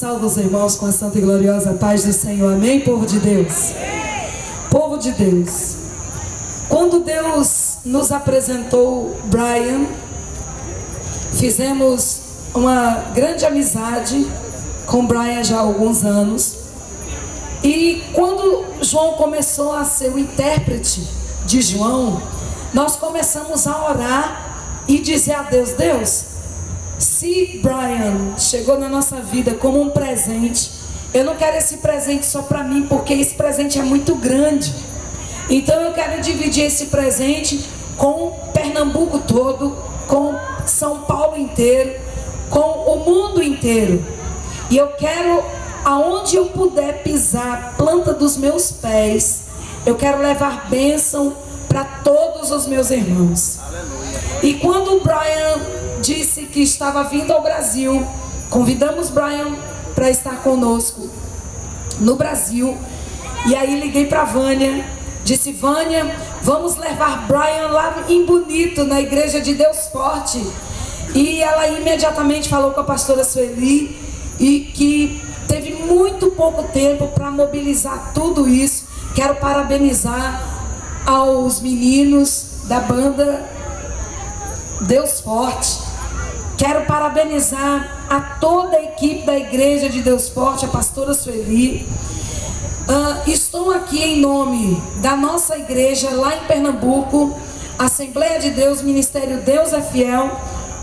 saúdo os irmãos com a santa e gloriosa paz do Senhor. Amém, povo de Deus? Povo de Deus. Quando Deus nos apresentou Brian, fizemos uma grande amizade com Brian já há alguns anos. E quando João começou a ser o intérprete de João, nós começamos a orar e dizer a Deus: Deus, se Brian chegou na nossa vida como um presente, eu não quero esse presente só para mim, porque esse presente é muito grande. Então eu quero dividir esse presente com Pernambuco todo, com São Paulo inteiro, com o mundo inteiro. E eu quero, aonde eu puder pisar a planta dos meus pés, eu quero levar bênção para todos os meus irmãos. E quando o Brian disse que estava vindo ao Brasil, convidamos Brian para estar conosco no Brasil. E aí liguei para Vânia, disse: Vânia, vamos levar Brian lá em Bonito, na Igreja de Deus Forte. E ela imediatamente falou com a pastora Sueli, e que teve muito pouco tempo para mobilizar tudo isso. Quero parabenizar aos meninos da banda Deus Forte. Quero parabenizar a toda a equipe da Igreja de Deus Forte, a pastora Sueli. Estou aqui em nome da nossa igreja lá em Pernambuco, Assembleia de Deus, Ministério Deus é Fiel,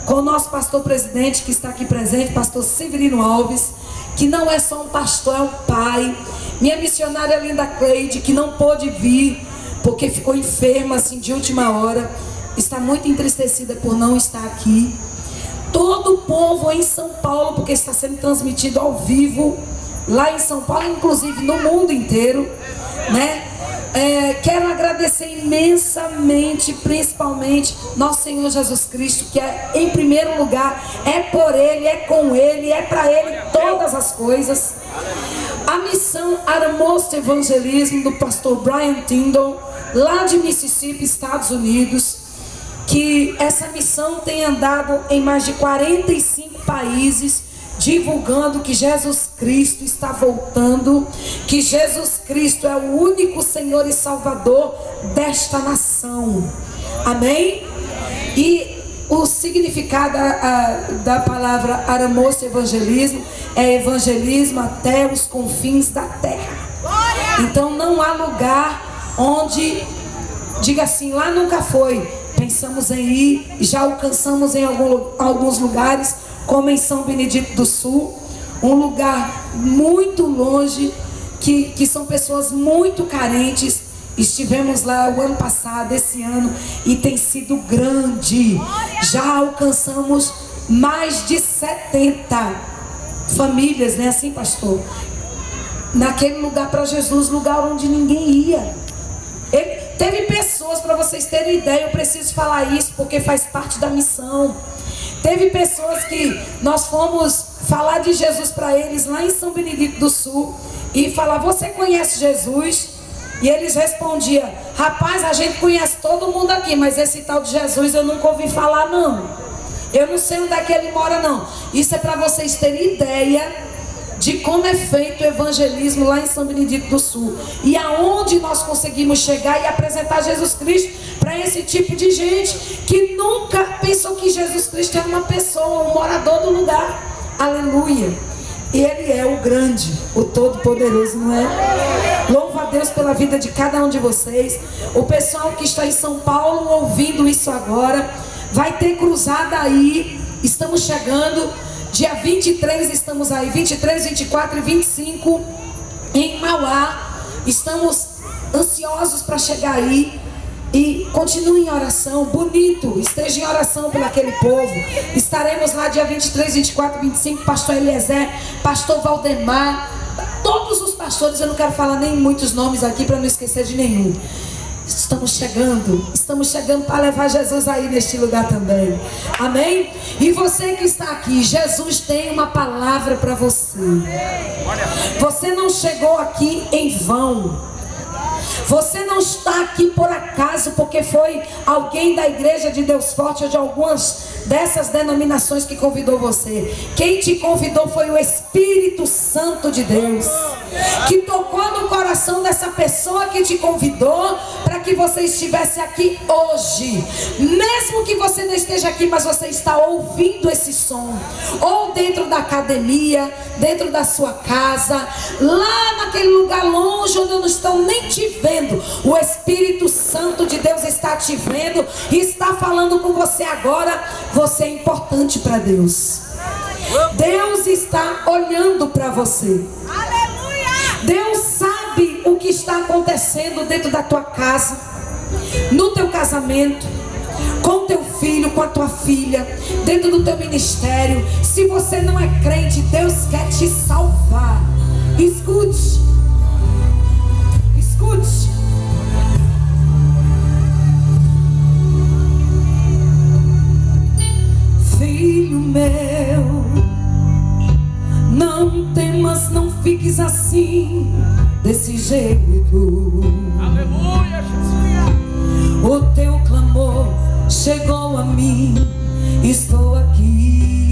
com o nosso pastor presidente que está aqui presente, pastor Severino Alves, que não é só um pastor, é um pai. Minha missionária Linda Cleide, que não pôde vir porque ficou enferma assim de última hora, está muito entristecida por não estar aqui. Todo o povo em São Paulo, porque está sendo transmitido ao vivo lá em São Paulo, inclusive no mundo inteiro, né? Quero agradecer imensamente, principalmente nosso Senhor Jesus Cristo, que é em primeiro lugar, é por Ele, é com Ele, é para Ele todas as coisas. A missão Aramosto Evangelismo do pastor Brian Tyndall, lá de Mississippi, Estados Unidos, que essa missão tem andado em mais de 45 países, divulgando que Jesus Cristo está voltando, que Jesus Cristo é o único Senhor e Salvador desta nação. Amém? E o significado da palavra Aramosto Evangelismo é evangelismo até os confins da terra. Então não há lugar onde diga assim: lá nunca foi. Pensamos em ir, já alcançamos em alguns lugares, como em São Benedito do Sul, um lugar muito longe, que são pessoas muito carentes. Estivemos lá o ano passado, esse ano, e tem sido grande. Já alcançamos mais de 70 famílias, né, assim, pastor? Naquele lugar para Jesus, lugar onde ninguém ia. Teve pessoas, para vocês terem ideia, eu preciso falar isso porque faz parte da missão. Teve pessoas que nós fomos falar de Jesus para eles lá em São Benedito do Sul e falar: você conhece Jesus? E eles respondiam: rapaz, a gente conhece todo mundo aqui, mas esse tal de Jesus eu nunca ouvi falar não. Eu não sei onde é que ele mora não. Isso é para vocês terem ideia de como é feito o evangelismo lá em São Benedito do Sul. E aonde nós conseguimos chegar e apresentar Jesus Cristo para esse tipo de gente que nunca pensou que Jesus Cristo era uma pessoa, um morador do lugar. Aleluia. Ele é o grande, o todo-poderoso, não é? Louva a Deus pela vida de cada um de vocês. O pessoal que está em São Paulo ouvindo isso agora, vai ter cruzada aí. Estamos chegando. Dia 23 estamos aí, 23, 24 e 25 em Mauá. Estamos ansiosos para chegar aí. E continue em oração, Bonito, esteja em oração por aquele povo. Estaremos lá dia 23, 24 e 25, pastor Eliezer, pastor Valdemar, todos os pastores, eu não quero falar nem muitos nomes aqui para não esquecer de nenhum. Estamos chegando para levar Jesus aí neste lugar também. Amém? E você que está aqui, Jesus tem uma palavra para você. Você não chegou aqui em vão. Você não está aqui por acaso, porque foi alguém da Igreja de Deus Forte ou de algumas dessas denominações que convidou você. Quem te convidou foi o Espírito Santo de Deus, que tocou no coração dessa pessoa que te convidou para que você estivesse aqui hoje. Mesmo que você não esteja aqui, mas você está ouvindo esse som, ou dentro da academia, dentro da sua casa, lá naquele lugar longe onde não estão nem te vendo, o Espírito Santo de Deus está te vendo e está falando com você agora. Você é importante para Deus. Deus está olhando para você. Deus sabe o que está acontecendo dentro da tua casa, no teu casamento, com teu filho, com a tua filha, dentro do teu ministério. Se você não é crente, Deus quer te salvar. Escute. Escute. Filho meu, não temas, não fiques assim, desse jeito. Aleluia, Jesus. O teu clamor chegou a mim, estou aqui.